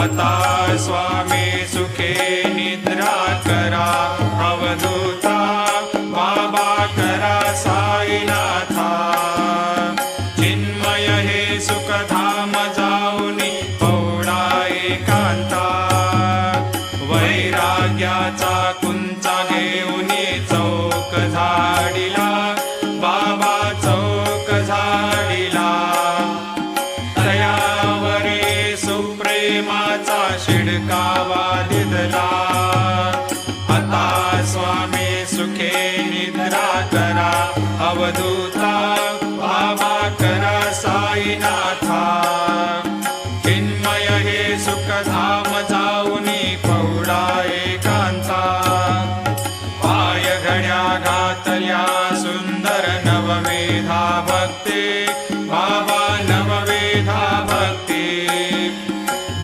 आता स्वामी सुखे निद्रा करा, अवधूता बाबा करा साईनाथा। चिन्मय हे सुखधाम जाऊनी पौडा एकांता, वैराग्याचा कुंचा घेऊनी चौक झाडिला, बाबा चौक झाडिला। तयावरी सुप्रेमाचा शिडकावा दिदला, आता स्वामी सुखे निद्रा करा, अवधूत